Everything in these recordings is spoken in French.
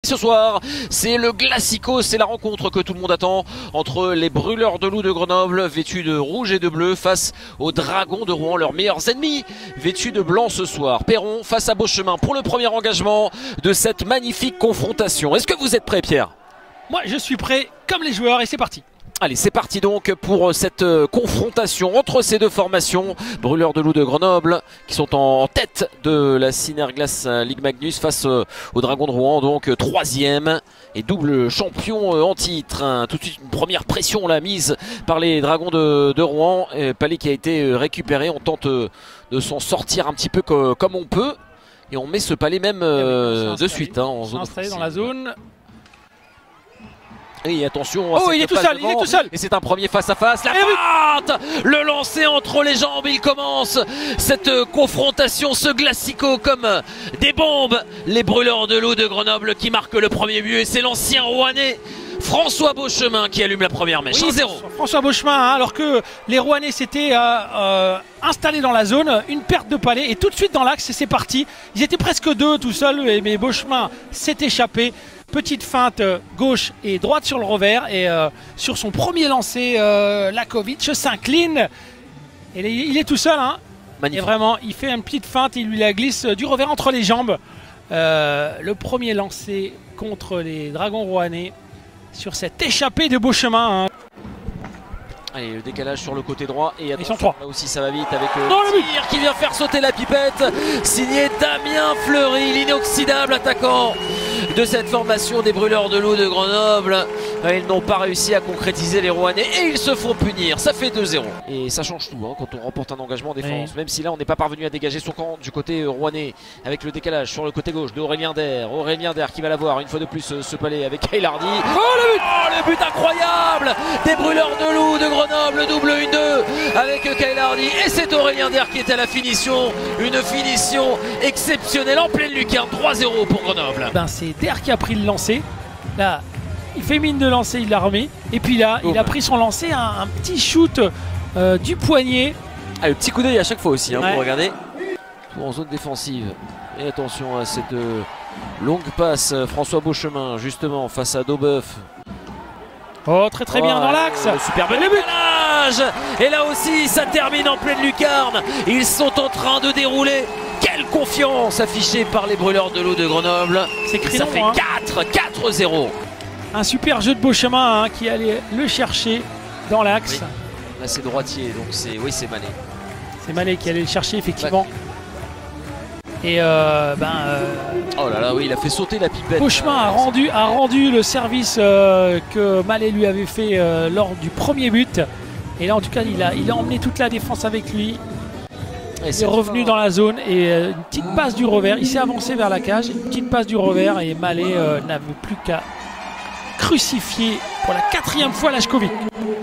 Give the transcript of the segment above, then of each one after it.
Ce soir, c'est le Classico, c'est la rencontre que tout le monde attend entre les brûleurs de loups de Grenoble, vêtus de rouge et de bleu, face aux dragons de Rouen, leurs meilleurs ennemis, vêtus de blanc ce soir. Perron face à Beauchemin pour le premier engagement de cette magnifique confrontation. Est-ce que vous êtes prêt, Pierre? Moi, je suis prêt comme les joueurs et c'est parti. Allez, c'est parti donc pour cette confrontation entre ces deux formations. Brûleurs de loups de Grenoble qui sont en tête de la Synerglace Ligue Magnus face aux Dragons de Rouen, donc troisième et double champion en titre. Tout de suite une première pression là mise par les Dragons de Rouen. Palais qui a été récupéré, on tente de s'en sortir un petit peu comme on peut. Et on met ce Palais même de suite en zone installé dans la zone. Et attention, oh, il est tout seul, Et c'est un premier face à face. La feinte, le lancer entre les jambes. Il commence cette confrontation, ce Classico comme des bombes. Les brûleurs de loups de Grenoble qui marquent le premier but. Et c'est l'ancien Rouennais François Beauchemin qui allume la première mèche. Oui, 1-0. François Beauchemin, hein, alors que les Rouennais s'étaient installés dans la zone. Une perte de Palais et tout de suite dans l'axe. Et c'est parti. Ils étaient presque deux tout seuls. Mais Beauchemin s'est échappé. Petite feinte gauche et droite sur le revers et sur son premier lancer, Lakovic s'incline et il est tout seul. Hein. Magnifique. Et vraiment, il fait une petite feinte, il lui la glisse du revers entre les jambes. Le premier lancé contre les Dragons rouennais sur cette échappée de Beauchemin. Hein. Allez, le décalage sur le côté droit et Ils sont trois. Là aussi ça va vite avec le tir qui vient faire sauter la pipette, signé Damien Fleury, l'inoxydable attaquant de cette formation des brûleurs de loups de Grenoble. Ils n'ont pas réussi à concrétiser les Rouennais et ils se font punir. Ça fait 2-0 et ça change tout hein, quand on remporte un engagement en défense. Oui. Même si là on n'est pas parvenu à dégager son camp du côté rouennais avec le décalage sur le côté gauche de Aurélien Der. Aurélien Der qui va l'avoir une fois de plus ce Palais avec Kyle Hardy. Oh le but! Oh le but incroyable des brûleurs de loups de Grenoble, double 1-2 avec Kyle Hardy et c'est Aurélien Der qui est à la finition. Une finition exceptionnelle en pleine lucarne. 3-0 pour Grenoble. Ben, c'est Der qui a pris le lancer. Là, il fait mine de lancer, il l'a remis. Et puis là, il a pris son lancer, un petit shoot du poignet. Ah, le petit coup d'œil à chaque fois aussi, hein, ouais. Pour regarder. Tout en zone défensive. Et attention à cette longue passe. François Beauchemin, justement, face à Daubeuf. Oh, très bien dans l'axe. Superbe décalage. Et là aussi, ça termine en pleine lucarne. Ils sont en train de dérouler. Quelle confiance affichée par les brûleurs de loups de Grenoble. Ça fait 4-0. Un super jeu de Beauchemin hein, qui allait le chercher dans l'axe. Oui. Là c'est droitier, donc c'est Mallet. C'est Mallet qui allait le chercher effectivement. Ouais. Et oh là là, oui, il a fait sauter la pipette. Beauchemin a rendu le service que Mallet lui avait fait lors du premier but. Et là en tout cas il a emmené toute la défense avec lui. Il est revenu dans la zone et une petite passe du revers. Il s'est avancé vers la cage, une petite passe du revers et Mallet n'avait plus qu'à crucifier pour la 4e fois Lakovic.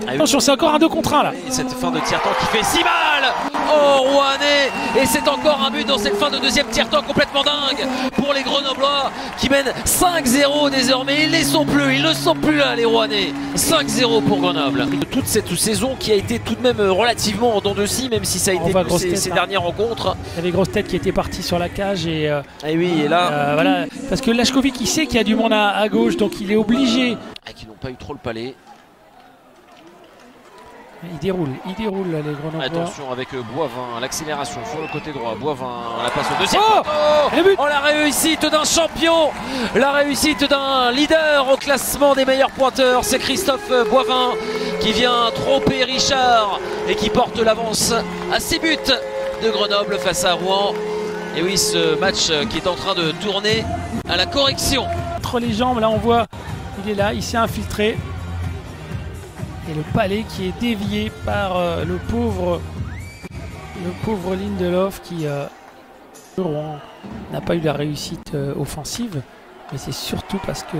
Attention, c'est encore un 2 contre 1 là. Et cette fin de tiers-temps qui fait 6 balles au Rouennais. Et c'est encore un but dans cette fin de deuxième tiers-temps complètement dingue pour les Grenoblois qui mènent 5-0 désormais. Ils ne sont plus là les Rouennais. 5-0 pour Grenoble. Toute cette saison qui a été tout de même relativement en dents de scie, même si ça a été ces dernières rencontres. Il y avait Grosse Tête qui était parti sur la cage et oui, et là voilà, parce que Lakovic il sait qu'il y a du monde à gauche, donc il est obligé. Qui n'ont pas eu trop le Palais. Il déroule là, les Grenoblois. Attention avec Boivin, l'accélération sur le côté droit. Boivin, la passe au deuxième. Oh, la réussite d'un champion, la réussite d'un leader au classement des meilleurs pointeurs. C'est Christophe Boivin qui vient tromper Richard et qui porte l'avance à 6 buts de Grenoble face à Rouen. Et oui, ce match qui est en train de tourner à la correction. Entre les jambes, là on voit, il est là, il s'est infiltré. Et le Palais qui est dévié par le pauvre Lindelof qui Rouen n'a pas eu la réussite offensive. Mais c'est surtout parce que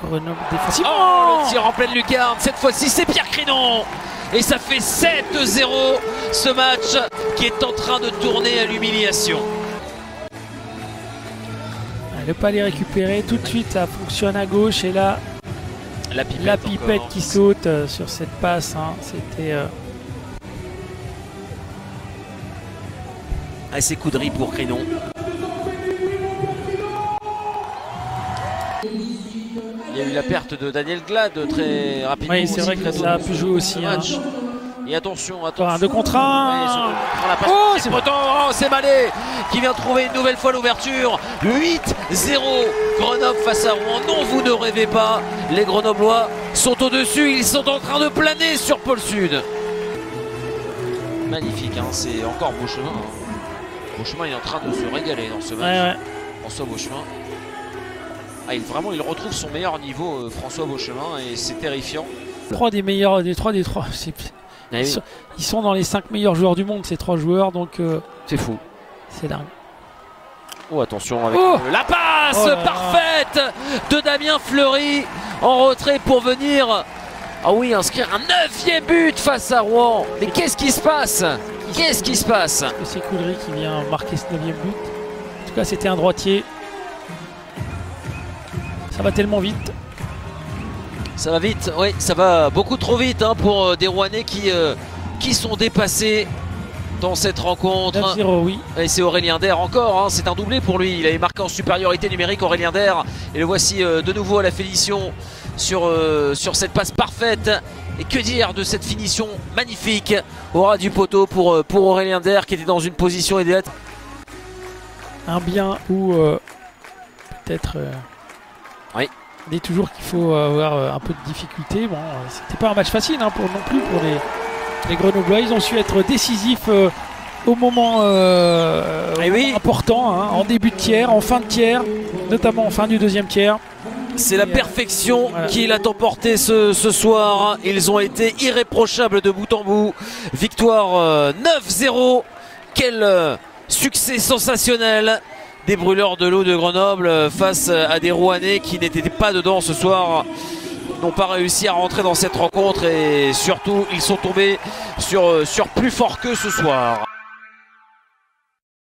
Grenoble défensivement. Oh, le tir en pleine lucarne. Cette fois-ci, c'est Pierre Crinon. Et ça fait 7-0 ce match qui est en train de tourner à l'humiliation. Le Palais récupéré. Tout de suite, ça fonctionne à gauche. Et là, la pipette qui saute sur cette passe. Hein, c'était... Assez couderie pour Crinon. Il y a eu la perte de Daniel Glad très rapidement. Oui, c'est vrai que ça a pu jouer aussi. Hein. Et attention, attention. 2 contre 1. Oh, c'est Breton, c'est Mallet qui vient trouver une nouvelle fois l'ouverture. 8-0 Grenoble face à Rouen. Non, vous ne rêvez pas. Les Grenoblois sont au-dessus. Ils sont en train de planer sur Pôle Sud. Magnifique, hein, c'est encore Beauchemin. Hein. Beauchemin est en train de se régaler dans ce match. François Beauchemin. Ah, il retrouve son meilleur niveau, François Beauchemin, et c'est terrifiant. 3 des meilleurs, des 3. Ils sont dans les 5 meilleurs joueurs du monde, ces 3 joueurs, donc c'est fou. C'est dingue. Oh, attention avec la passe parfaite de Damien Fleury en retrait pour venir. Ah oui, inscrire un 9e but face à Rouen. Mais qu'est-ce qui se passe? Qu'est-ce qui se passe? C'est Coudry qui vient marquer ce 9e but. En tout cas, c'était un droitier. Ça va tellement vite. Ça va vite, oui, ça va beaucoup trop vite hein, pour des Rouennais qui sont dépassés dans cette rencontre. 9-0, oui. Et c'est Aurélien Der encore, hein, c'est un doublé pour lui. Il avait marqué en supériorité numérique Aurélien Der. Et le voici de nouveau à la finition sur cette passe parfaite. Et que dire de cette finition magnifique au ras du poteau pour Aurélien Der qui était dans une position idéale. Un bien où peut-être... Oui. On dit toujours qu'il faut avoir un peu de difficulté. Bon, c'était pas un match facile hein, non plus pour les Grenoblois. Ils ont su être décisifs au moment, important, hein, en début de tiers, en fin de tiers, notamment en fin du 2e tiers. C'est la perfection qui l'a emporté ce soir. Ils ont été irréprochables de bout en bout. Victoire 9-0. Quel succès sensationnel des brûleurs de l'eau de Grenoble face à des Rouennais qui n'étaient pas dedans ce soir, n'ont pas réussi à rentrer dans cette rencontre et surtout ils sont tombés sur plus fort qu'eux ce soir.